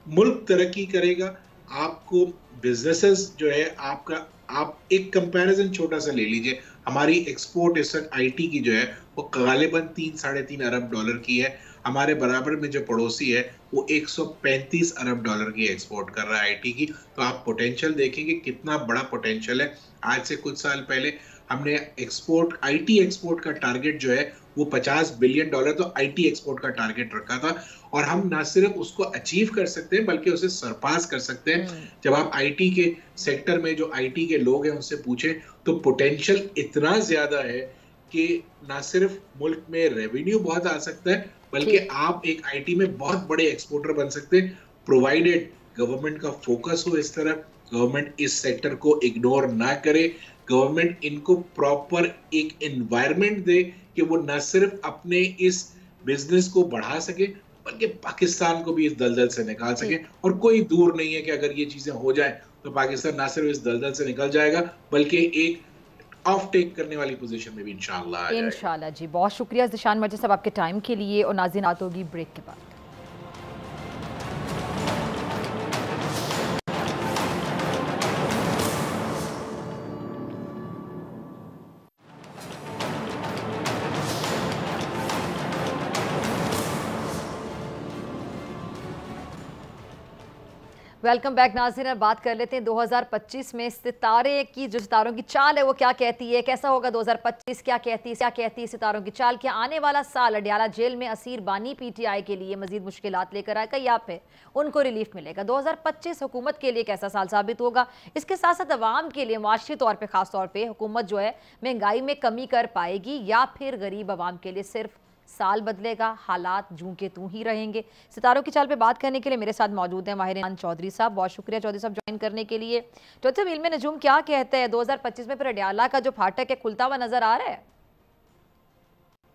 [SPEAKER 3] मुल्क तरक्की करेगा। आपको बिजनेसेस जो है आपका, आप एक कंपैरिजन छोटा सा ले लीजिए, हमारी एक्सपोर्ट इस वक्त आईटी की जो है वो गालिबन 3-3.5 अरब डॉलर की है। हमारे बराबर में जो पड़ोसी है वो 135 अरब डॉलर की एक्सपोर्ट कर रहा है आईटी की। तो आप पोटेंशियल देखेंगे कितना बड़ा पोटेंशियल है। आज से कुछ साल पहले हमने आईटी एक्सपोर्ट का टारगेट जो है वो $50 बिलियन तो आईटी एक्सपोर्ट का टारगेट रखा था, और हम ना सिर्फ उसको अचीव कर सकते हैं बल्कि उसे सरपास कर सकते हैं। जब आप आईटी के सेक्टर में जो आईटी के लोग हैं उनसे पूछें तो पोटेंशियल इतना ज्यादा है कि ना सिर्फ मुल्क में रेवेन्यू बहुत आ सकता है, बल्कि आप एक आईटी में बहुत बड़े एक्सपोर्टर बन सकते हैं, प्रोवाइडेड गवर्नमेंट का फोकस हो इस तरफ, गवर्नमेंट इस सेक्टर को इग्नोर ना करे, गवर्नमेंट इनको प्रॉपर एक एनवायरनमेंट दे कि वो न सिर्फ अपने इस बिजनेस को बढ़ा सके बल्कि पाकिस्तान को भी इस दलदल से निकाल सके। और कोई दूर नहीं है कि अगर ये चीजें हो जाए तो पाकिस्तान ना सिर्फ इस दलदल से निकल जाएगा बल्कि एक ऑफ टेक करने वाली पोजीशन में भी इंशाल्लाह
[SPEAKER 1] जी। बहुत शुक्रिया जिशान मर्चेंट साहब आपके टाइम के लिए, और नाज़रीन बात होगी ब्रेक के बाद। वेलकम बैक नाज़रीन। बात कर लेते हैं 2025 में सितारे की, जो सितारों की चाल है वो क्या कहती है, कैसा होगा 2025, क्या कहती है सितारों की चाल। क्या आने वाला साल अडयाला जेल में असीर बानी पीटीआई के लिए मजीद मुश्किलात लेकर आएगा या फिर उनको रिलीफ मिलेगा? 2025 हुकूमत के लिए कैसा साल साबित होगा? इसके साथ साथ अवाम के लिए माशी तौर पर, खास तौर पर हुकूमत जो है महंगाई में कमी कर पाएगी या फिर गरीब अवाम के लिए सिर्फ साल बदलेगा, हालात जूं के तूं ही रहेंगे? सितारों की चाल पे बात करने के लिए मेरे साथ मौजूद हैं माहिर ईमान चौधरी साहब। बहुत शुक्रिया चौधरी साहब ज्वाइन करने के लिए। चौधरी साहब, इल्म नजूम क्या कहते हैं 2025 में फिर अडयाला का जो फाटक है खुलता हुआ नजर आ रहा है?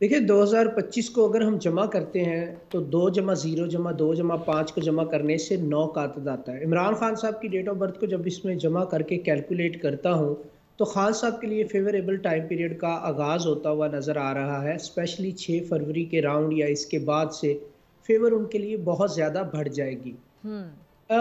[SPEAKER 4] देखिए 2025 को अगर हम जमा करते हैं तो 2 जमा 0 जमा 2 जमा 5 को जमा करने से 9 का अदद आता है। इमरान खान साहब की डेट ऑफ बर्थ को जब इसमें जमा करके कैलकुलेट करता हूँ तो खान साहब के लिए फेवरेबल टाइम पीरियड का आगाज़ होता हुआ नज़र आ रहा है। स्पेशली 6 फरवरी के राउंड या इसके बाद से फेवर उनके लिए बहुत ज़्यादा बढ़ जाएगी।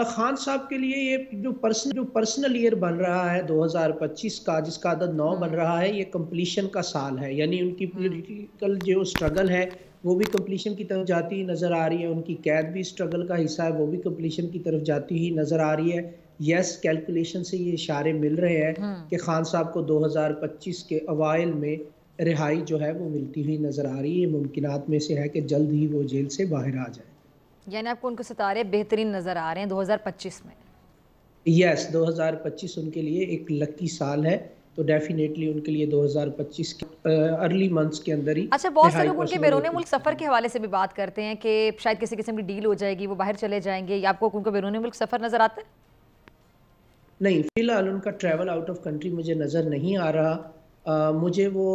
[SPEAKER 4] खान साहब के लिए ये जो पर्सनल ईयर बन रहा है 2025 का, जिसका अदद 9 बन रहा है, ये कंप्लीशन का साल है। यानी उनकी पॉलिटिकल जो स्ट्रगल है वो भी कंप्लीशन की तरफ जाती हुई नज़र आ रही है। उनकी कैद भी स्ट्रगल का हिस्सा है, वो भी कंप्लीशन की तरफ जाती हुई नज़र आ रही है। यस, कैलकुलेशन से ये इशारे मिल रहे हैं कि खान साहब को 2025 के अवाइल में रिहाई जो है वो मिलती हुई नज़र आ रही है। मुमकिनात में से है कि जल्द ही वो जेल से बाहर आ जाए।
[SPEAKER 1] यानी आपको उनको सितारे बेहतरीन नज़र आ रहे हैं 2025 में?
[SPEAKER 4] यस, 2025 उनके लिए एक लकी साल है, तो डेफिनेटली उनके लिए 2025 के अर्ली मंथ्स के अंदर ही।
[SPEAKER 1] अच्छा, बहुत से लोग उनके बैरून मुल्क सफ़र के हवाले से भी बात करते हैं कि शायद किसी किस्म की डील हो जाएगी, वो बाहर चले जाएंगे, या आपको उनको बैरून मुल्क सफ़र नज़र आता है?
[SPEAKER 4] नहीं, फ़िलहाल उनका ट्रैवल आउट ऑफ कंट्री मुझे नज़र नहीं आ रहा। मुझे वो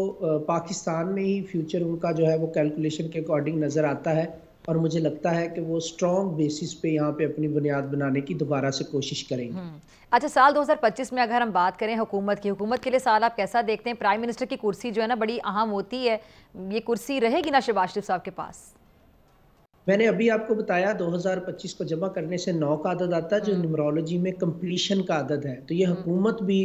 [SPEAKER 4] पाकिस्तान में ही फ्यूचर उनका जो है वो कैलकुलेशन के अकॉर्डिंग नज़र आता है, और मुझे लगता है कि वो स्ट्रॉन्ग बेसिस पे यहाँ पे अपनी बुनियाद बनाने की दोबारा से कोशिश करेंगे।
[SPEAKER 1] अच्छा, साल 2025 में अगर हम बात करें हुकूमत के लिए साल आप कैसा देखते हैं? प्राइम मिनिस्टर की कुर्सी जो है ना बड़ी अहम होती है, ये कुर्सी रहेगी ना शहबाज शरीफ साहब के पास?
[SPEAKER 4] मैंने अभी आपको बताया 2025 को जमा करने से 9 का अदद आता है, जो न्यूमरोलॉजी में कंप्लीशन का अदद है। तो ये हुकूमत भी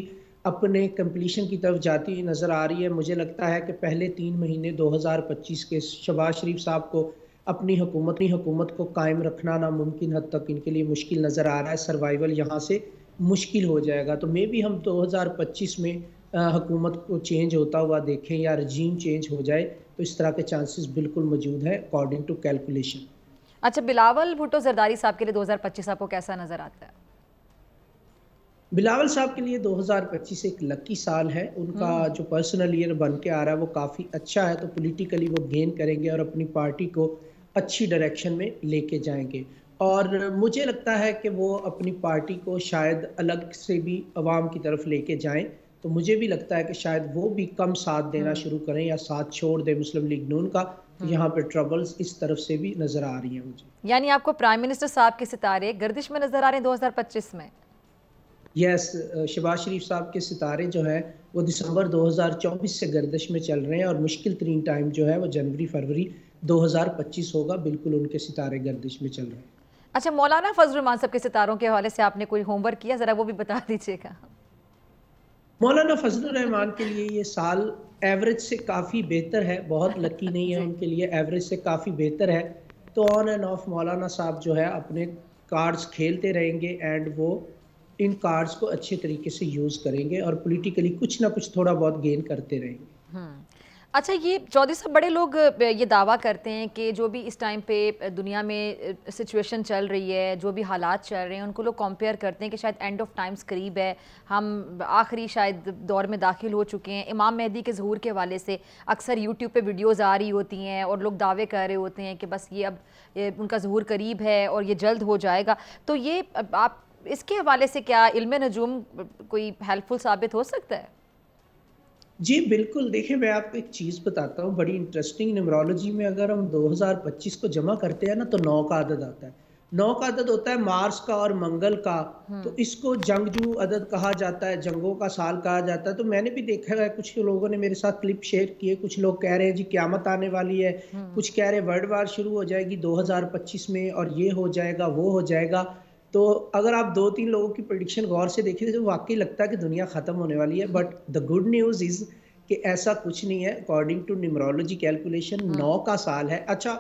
[SPEAKER 4] अपने कंप्लीशन की तरफ जाती हुई नज़र आ रही है। मुझे लगता है कि पहले 3 महीने 2025 के शहबाज शरीफ साहब को अपनी हुकूमत को कायम रखना नामुमकिन हद तक इनके लिए मुश्किल नज़र आ रहा है। सर्वाइवल यहाँ से मुश्किल हो जाएगा। तो मे भी हम 2025 में हुकूमत को चेंज होता हुआ देखें या रजीम चेंज हो जाए, तो इस तरह के चांसेस बिल्कुल मौजूद है अकॉर्डिंग टू कैलकुलेशन।
[SPEAKER 1] अच्छा, बिलावल भुट्टो जरदारी साहब के लिए 2025 आपको कैसा नज़र आता है?
[SPEAKER 4] बिलावल साहब के लिए 2025 एक लकी साल है। उनका जो पर्सनल ईयर बन के आ रहा है वो काफ़ी अच्छा है, तो पॉलिटिकली वो गेन करेंगे और अपनी पार्टी को अच्छी डायरेक्शन में लेके जाएंगे। और मुझे लगता है कि वो अपनी पार्टी को शायद अलग से भी अवाम की तरफ लेके जाएं, तो मुझे भी लगता है कि शायद वो भी कम साथ देना शुरू करें या साथ छोड़ दें मुस्लिम लीग नून का। तो यहाँ पे ट्रबल्स इस तरफ से भी नज़र आ रही हैं मुझे।
[SPEAKER 1] यानी आपको प्राइम मिनिस्टर साहब के सितारे गर्दिश में नज़र आ रहे हैं 2025 में?
[SPEAKER 4] यस, शहबाज शरीफ साहब के सितारे जो है वो दिसंबर 2024 से गर्दिश में चल रहे हैं, और मुश्किल तरीन टाइम जो है वो जनवरी फरवरी 2025 होगा। बिल्कुल उनके सितारे गर्दिश में चल रहे हैं।
[SPEAKER 1] अच्छा, मौलाना फजल रहमान साहब के सितारों के हवाले से आपने कोई होमवर्क किया, ज़रा वो भी बता दीजिएगा।
[SPEAKER 4] मौलाना फजल रहमान के लिए ये साल एवरेज से काफ़ी बेहतर है, बहुत लकी नहीं है उनके लिए, एवरेज से काफ़ी बेहतर है। तो ऑन एंड ऑफ मौलाना साहब जो है अपने कार्ड्स खेलते रहेंगे, एंड वो इन कार्ड्स को अच्छे तरीके से यूज़ करेंगे और पॉलिटिकली कुछ ना कुछ थोड़ा बहुत गेन करते रहेंगे।
[SPEAKER 1] अच्छा, ये चौधरी साहब, बड़े लोग ये दावा करते हैं कि जो भी इस टाइम पे दुनिया में सिचुएशन चल रही है, जो भी हालात चल रहे हैं, उनको लोग कंपेयर करते हैं कि शायद एंड ऑफ टाइम्स करीब है, हम आखिरी शायद दौर में दाखिल हो चुके हैं। इमाम मेहदी के ज़हूर के हवाले से अक्सर यूट्यूब पे वीडियोज़ आ रही होती हैं और लोग दावे कर रहे होते हैं कि बस ये अब उनका ज़हूर करीब है और ये जल्द हो जाएगा। तो ये आप इसके हवाले से क्या इल्म नजूम कोई हेल्पफुल साबित हो सकता है?
[SPEAKER 4] जी बिल्कुल, देखिए मैं आपको एक चीज़ बताता हूँ बड़ी इंटरेस्टिंग। न्यूमरोलॉजी में अगर हम 2025 को जमा करते हैं ना तो 9 का अदद आता है। 9 का अदद होता है मार्स का और मंगल का, तो इसको जंगजू अदद कहा जाता है, जंगों का साल कहा जाता है। तो मैंने भी देखा है, कुछ लोगों ने मेरे साथ क्लिप शेयर किए, कुछ लोग कह रहे हैं जी क़यामत आने वाली है, कुछ कह रहे हैं वर्ल्ड वार शुरू हो जाएगी 2025 में और ये हो जाएगा वो हो जाएगा। तो अगर आप 2-3 लोगों की प्रेडिक्शन गौर से देखें तो वाकई लगता है कि दुनिया ख़त्म होने वाली है। But the good news is कि ऐसा कुछ नहीं है। अकॉर्डिंग टू न्यूमरोलॉजी कैलकुलेशन 9 का साल है। अच्छा,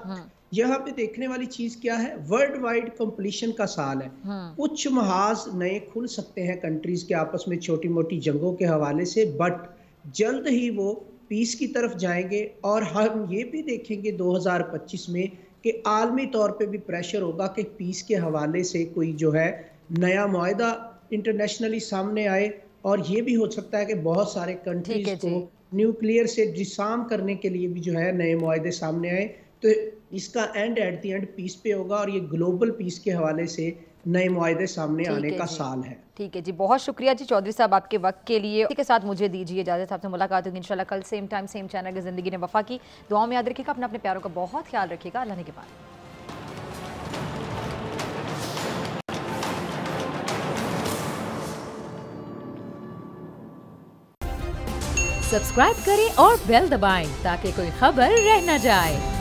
[SPEAKER 4] यहाँ पे देखने वाली चीज क्या है, वर्ल्ड वाइड कंपटीशन का साल है। कुछ महाज नए खुल सकते हैं कंट्रीज के आपस में छोटी मोटी जंगों के हवाले से, बट जल्द ही वो पीस की तरफ जाएंगे। और हम ये भी देखेंगे 2025 में कि आलमी तौर पे भी प्रेशर होगा कि पीस के हवाले से कोई जो है नया मुआहदा इंटरनेशनली सामने आए। और ये भी हो सकता है कि बहुत सारे कंट्रीज को न्यूक्लियर से डिसआर्म करने के लिए भी जो है नए मुआहदे सामने आए। तो इसका end at the end peace पे होगा और ये ग्लोबल पीस के हवाले से नए मुआहदे सामने आने का साल है।
[SPEAKER 1] ठीक है जी, बहुत शुक्रिया जी चौधरी साहब आपके वक्त के लिए। इसी के साथ मुझे दीजिए इजाजत, आपसे मुलाकात होगी इंशाल्लाह कल सेम टाइम सेम चैनल की जिंदगी ने वफा की। दुआओं में याद रखिएगा, अपने अपने प्यारों का बहुत ख्याल रखिएगा। अल्लाह ने के बाद
[SPEAKER 5] सब्सक्राइब करें और बेल दबाएं ताकि कोई खबर रह न जाए।